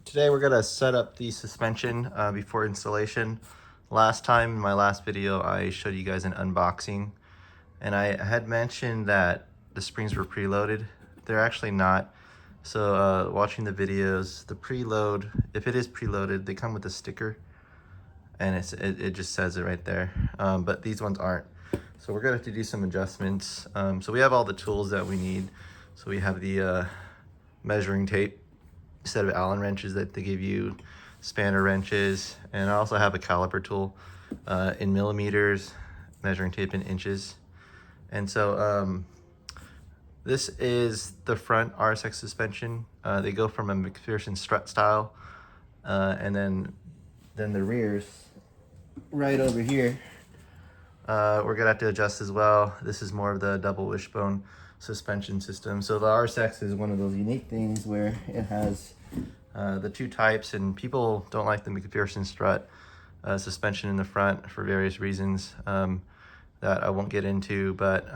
Today we're gonna set up the suspension before installation. Last time in my last video I showed you guys an unboxing and I had mentioned that the springs were preloaded. They're actually not. So watching the videos, the preload, if it is preloaded, they come with a sticker and it just says it right there. But these ones aren't. So we're gonna have to do some adjustments. So we have all the tools that we need. So we have the measuring tape, set of Allen wrenches that they give you, spanner wrenches, and I also have a caliper tool in millimeters, measuring tape in inches. And so this is the front RSX suspension. They go from a McPherson strut style, and then the rears right over here we're gonna have to adjust as well. This is more of the double wishbone suspension system. So the RSX is one of those unique things where it has the two types, and people don't like the McPherson strut suspension in the front for various reasons that I won't get into, but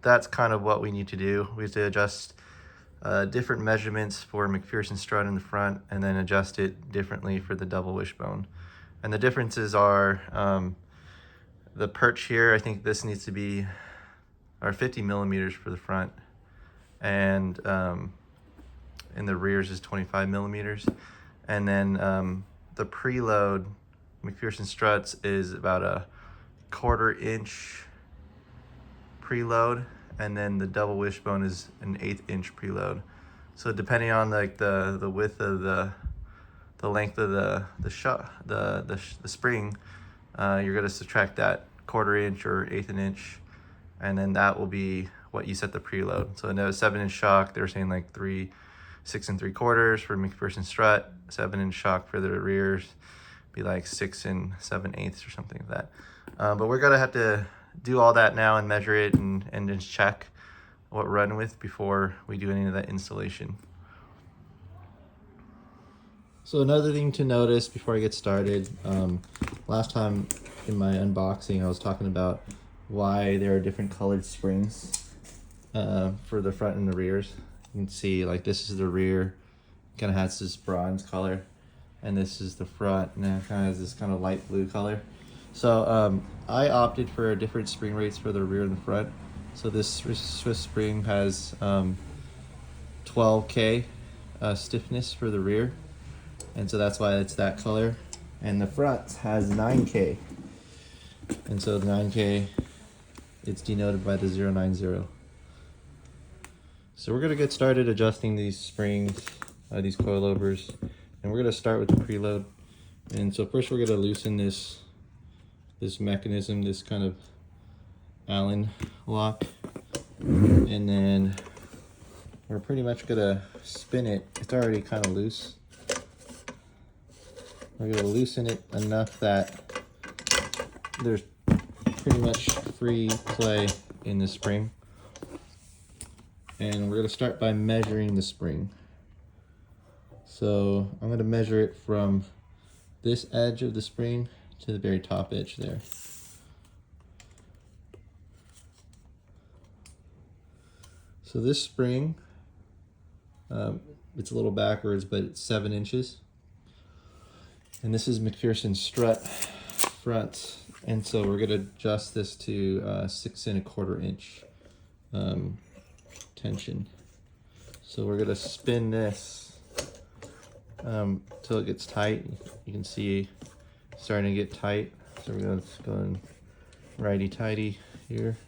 that's kind of what we need to do. We have to adjust different measurements for McPherson strut in the front and then adjust it differently for the double wishbone. And the differences are the perch here, I think this needs to be 50 millimeters for the front, and in the rears is 25 millimeters. And then the preload McPherson struts is about a 1/4 inch preload, and then the double wishbone is an 1/8 inch preload. So depending on like the width of the length of the spring, you're going to subtract that 1/4 inch or 1/8 inch, and then that will be what you set the preload. So no 7-inch shock, they were saying like 6 3/4 for McPherson strut, 7-inch shock for the rears, be like 6 7/8 or something like that. But we're gonna have to do all that now and measure it and just check what run with before we do any of that installation. So another thing to notice before I get started, last time in my unboxing I was talking about why there are different colored springs for the front and the rears. You can see like this is the rear, kind of has this bronze color, and this is the front, and it kind of has this kind of light blue color. So I opted for different spring rates for the rear and the front. So this Swiss spring has 12K stiffness for the rear, and so that's why it's that color. And the front has 9K, and so the 9K, it's denoted by the 090. So we're gonna get started adjusting these springs, these coilovers, and we're gonna start with the preload. And so first we're gonna loosen this mechanism, this kind of Allen lock, and then we're pretty much gonna spin it. It's already kind of loose. We're gonna loosen it enough that there's pretty much free play in the spring. And we're gonna start by measuring the spring. So I'm gonna measure it from this edge of the spring to the very top edge there. So this spring, it's a little backwards, but it's 7 inches. And this is McPherson strut front. And so we're gonna adjust this to 6 1/4 inch tension. So we're gonna spin this till it gets tight. You can see it's starting to get tight. So we're gonna go in righty-tighty here.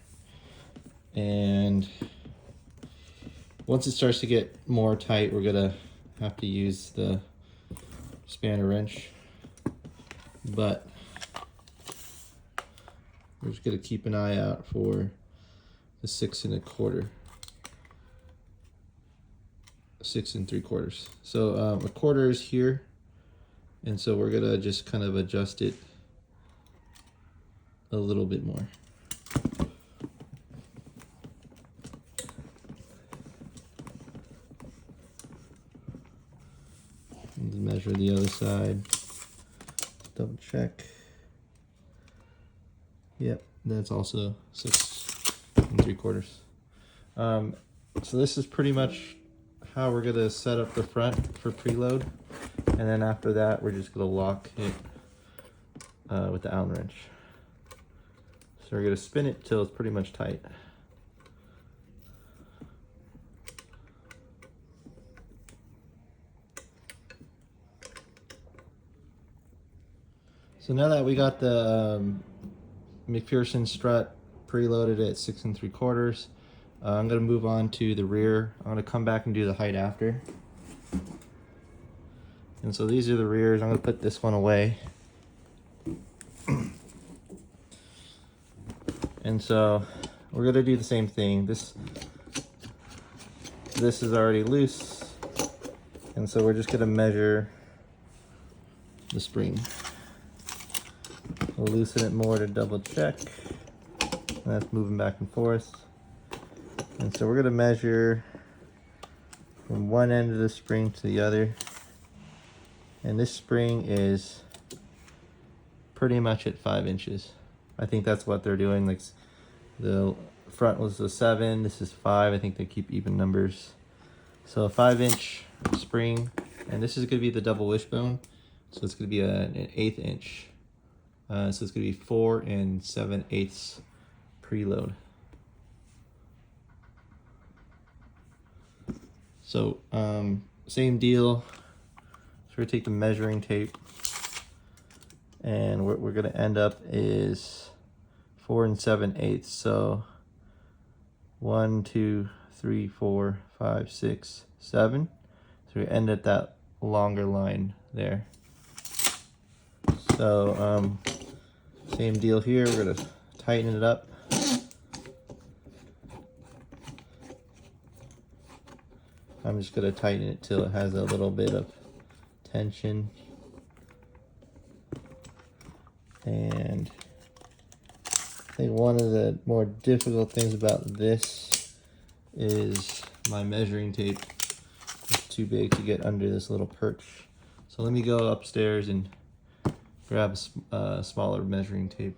And once it starts to get more tight, we're gonna have to use the spanner wrench. But we're just gonna keep an eye out for the 6 1/4. 6 3/4. So a 1/4 is here, and so we're gonna just kind of adjust it a little bit more. And measure the other side. Double check. Yep, that's also 6 3/4. So this is pretty much how we're gonna set up the front for preload. And then after that, we're just gonna lock it with the Allen wrench. So we're gonna spin it till it's pretty much tight. So now that we got the McPherson strut preloaded at 6 3/4, I'm gonna move on to the rear. I'm gonna come back and do the height after. And so these are the rears. I'm gonna put this one away. And so we're gonna do the same thing. This is already loose. And so we're just gonna measure the spring. We'll loosen it more to double check. And that's moving back and forth. And so we're gonna measure from one end of the spring to the other. And this spring is pretty much at 5 inches. I think that's what they're doing. Like the front was a 7, this is 5. I think they keep even numbers. So a 5-inch spring, and this is gonna be the double wishbone. So it's gonna be an 1/8 inch. So it's gonna be 4 7/8 preload. So same deal. So we're gonna take the measuring tape, and what we're gonna end up is 4 7/8. So 1, 2, 3, 4, 5, 6, 7. So we end at that longer line there. So same deal here. We're gonna tighten it up. I'm just gonna tighten it till it has a little bit of tension. And I think one of the more difficult things about this is my measuring tape is too big to get under this little perch. So let me go upstairs and grab a smaller measuring tape.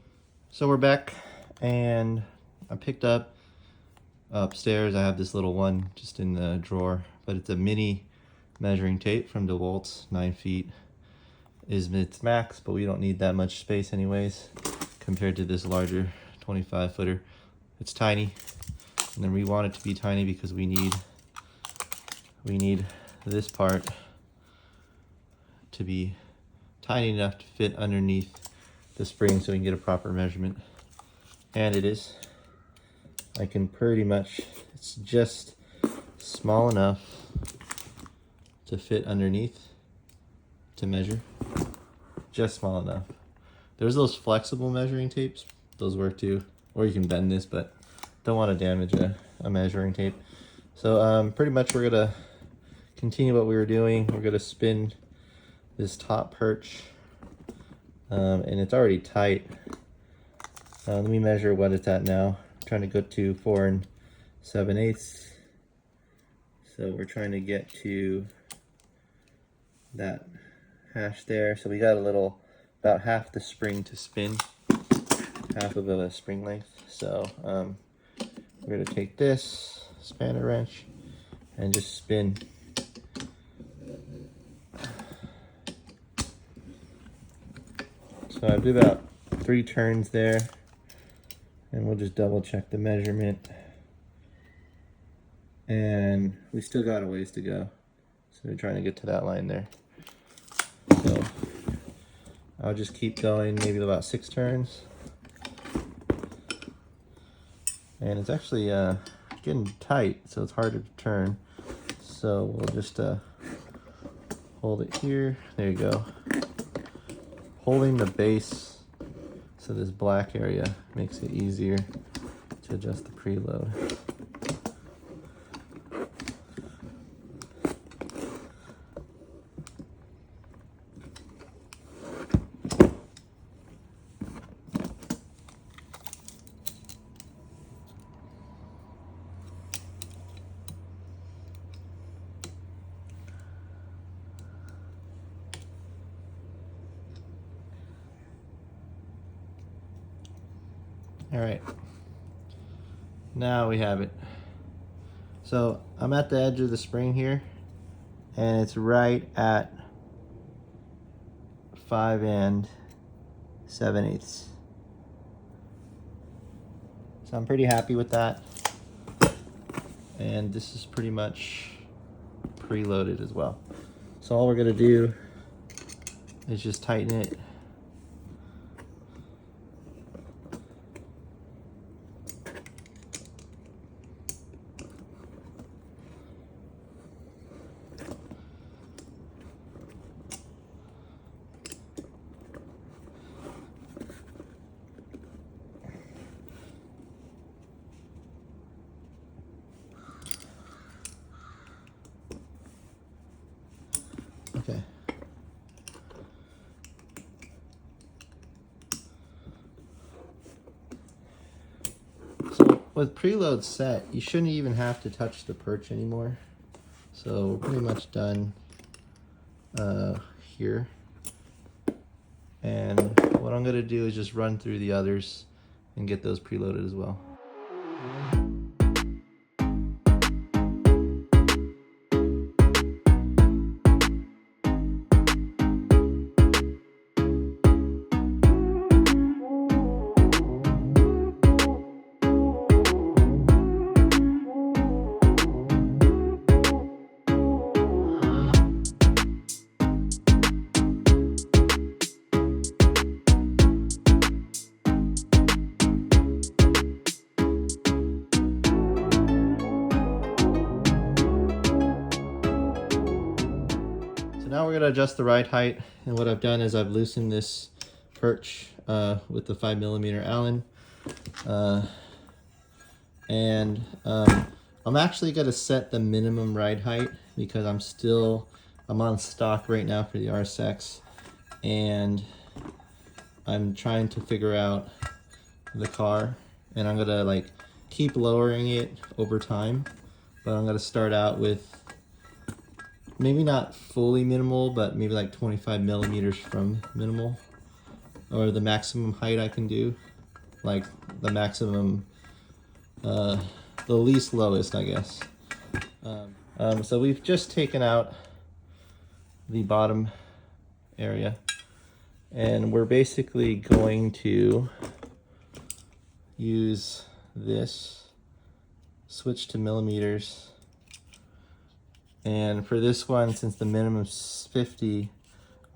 So we're back, and I picked up upstairs. I have this little one just in the drawer, but it's a mini measuring tape from DeWalt. 9 feet is its max, but we don't need that much space anyways compared to this larger 25 footer. It's tiny, and then we want it to be tiny because we need this part to be tiny enough to fit underneath the spring so we can get a proper measurement. And it is. I can pretty much, it's just small enough to fit underneath to measure. Just small enough. There's those flexible measuring tapes. Those work too. Or you can bend this, but don't want to damage a measuring tape. So pretty much we're gonna continue what we were doing. We're gonna spin this top perch, and it's already tight. Let me measure what it's at now. I'm trying to go to 4 7/8. So we're trying to get to that hash there. So we got a little, about half the spring to spin, half of a spring length. So we're gonna take this spanner wrench and just spin. So I do about 3 turns there, and we'll just double check the measurement. And we still got a ways to go. So we're trying to get to that line there. So I'll just keep going, maybe about 6 turns. And it's actually getting tight, so it's harder to turn. So we'll just hold it here. There you go. Holding the base, so this black area makes it easier to adjust the preload. All right, now we have it. So I'm at the edge of the spring here, and it's right at 5 7/8. So I'm pretty happy with that. And this is pretty much preloaded as well. So all we're gonna do is just tighten it. Okay. So with preload set, you shouldn't even have to touch the perch anymore. So we're pretty much done here. And what I'm gonna do is just run through the others and get those preloaded as well. Now we're going to adjust the ride height, and what I've done is I've loosened this perch with the 5mm Allen, I'm actually going to set the minimum ride height because I'm on stock right now for the RSX, and I'm trying to figure out the car, and I'm going to like keep lowering it over time, but I'm going to start out with maybe not fully minimal, but maybe like 25mm from minimal, or the maximum height I can do, like the maximum, the least lowest, I guess. So we've just taken out the bottom area, and we're basically going to use this, switch to millimeters. And for this one, since the minimum is 50,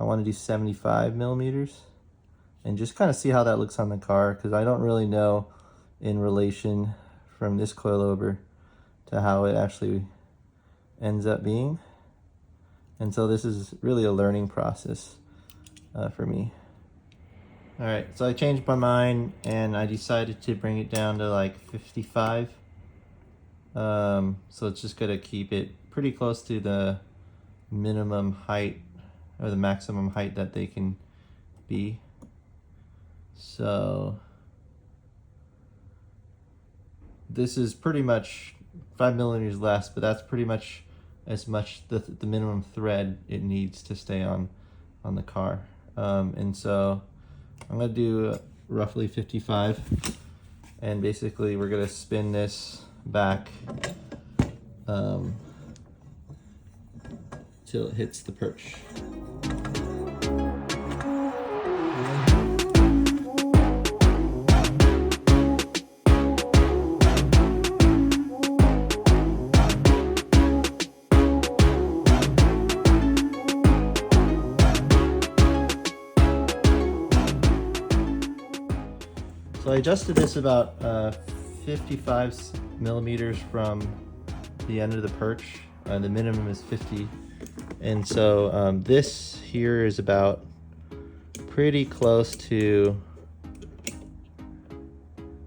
I want to do 75mm and just kind of see how that looks on the car, because I don't really know in relation from this coilover to how it actually ends up being. And so this is really a learning process for me. All right, so I changed my mind and I decided to bring it down to like 55. So it's just gonna keep it pretty close to the minimum height or the maximum height that they can be. So this is pretty much 5mm less, but that's pretty much as much the minimum thread it needs to stay on the car. And so I'm gonna do roughly 55, and basically we're gonna spin this back till it hits the perch. So I adjusted this about 55mm from the end of the perch. The minimum is 50. And so this here is about pretty close to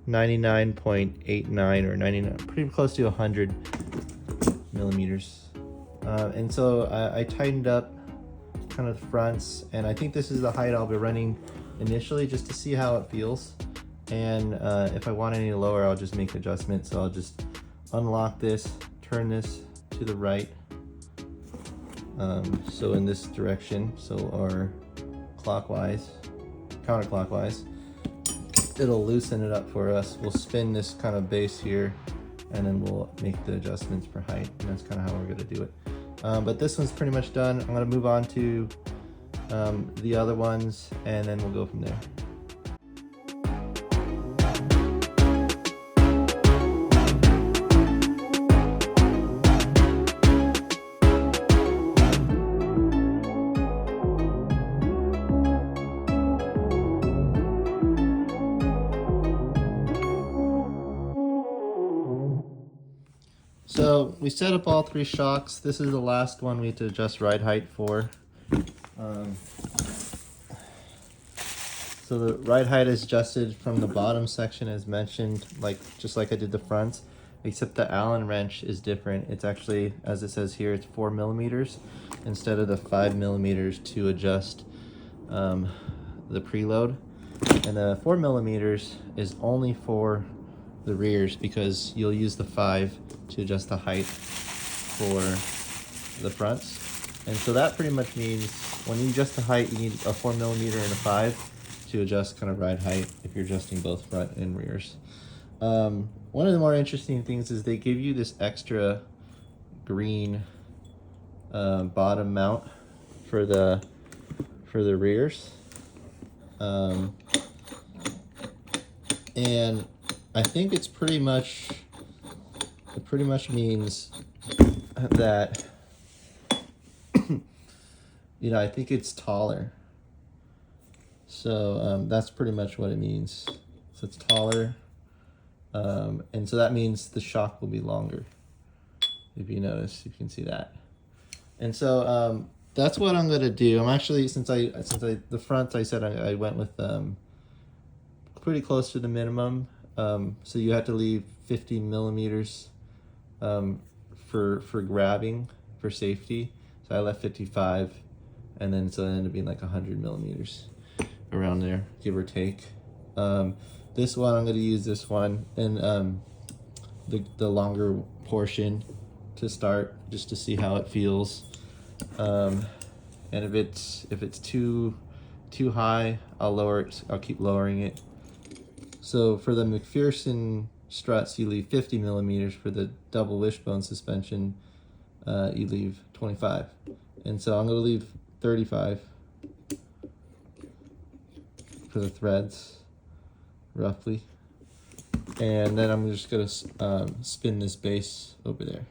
99.89 or 99, pretty close to 100mm. And so I tightened up kind of the fronts, and I think this is the height I'll be running initially just to see how it feels. And if I want any lower, I'll just make adjustments. So I'll just unlock this, turn this to the right. So in this direction, or clockwise, counterclockwise, it'll loosen it up for us. We'll spin this kind of base here, and then we'll make the adjustments for height, and that's kind of how we're gonna do it. But this one's pretty much done. I'm gonna move on to the other ones, and then we'll go from there. So we set up all 3 shocks. This is the last one we have to adjust ride height for. So the ride height is adjusted from the bottom section as mentioned, just like I did the fronts, except the Allen wrench is different. It's actually, as it says here, it's 4 millimeters instead of the 5 millimeters to adjust the preload. And the 4 millimeters is only for the rears because you'll use the 5 to adjust the height for the fronts. And so that pretty much means when you adjust the height, you need a 4 millimeter and a 5 to adjust kind of ride height if you're adjusting both front and rears. One of the more interesting things is they give you this extra green bottom mount for the rears. And I think it pretty much means that I think it's taller. So that's pretty much what it means. So it's taller, and so that means the shock will be longer. If you notice, you can see that. And so that's what I'm gonna do. I'm actually, since the front I said I went with pretty close to the minimum. So you have to leave 50 millimeters for grabbing for safety. So I left 55, and then so it ended up being like 100 millimeters around there, give or take. This one, I'm going to use this one and the longer portion to start, just to see how it feels. And if it's too high, I'll lower it. I'll keep lowering it. So for the McPherson struts, you leave 50 millimeters. For the double wishbone suspension, you leave 25. And so I'm going to leave 35 for the threads, roughly. And then I'm just going to spin this base over there.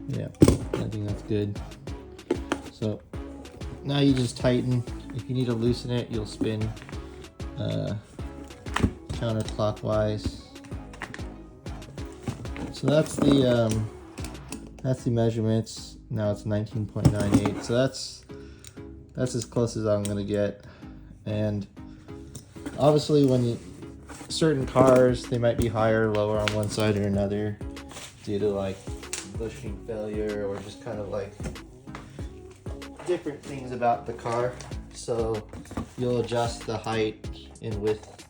Yeah, I think that's good. So now you just tighten. If you need to loosen it, you'll spin counterclockwise. So that's the measurements. Now it's 19.98. So that's as close as I'm gonna get. And obviously, when certain cars, they might be higher or lower on one side or another due to like bushing failure or just kind of like different things about the car. So you'll adjust the height and width,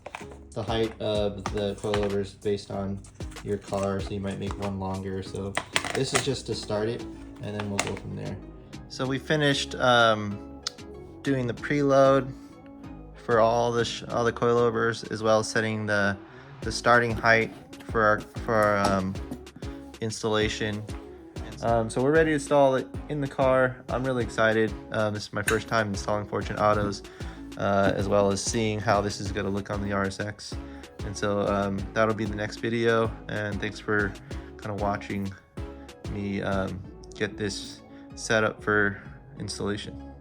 the height of the coilovers based on your car. So you might make one longer. So this is just to start it, and then we'll go from there. So we finished doing the preload for all the coilovers, as well as setting the starting height for our installation. So we're ready to install it in the car. I'm really excited. This is my first time installing Fortune Autos, as well as seeing how this is going to look on the RSX. And so that'll be the next video. And thanks for kind of watching me get this set up for installation.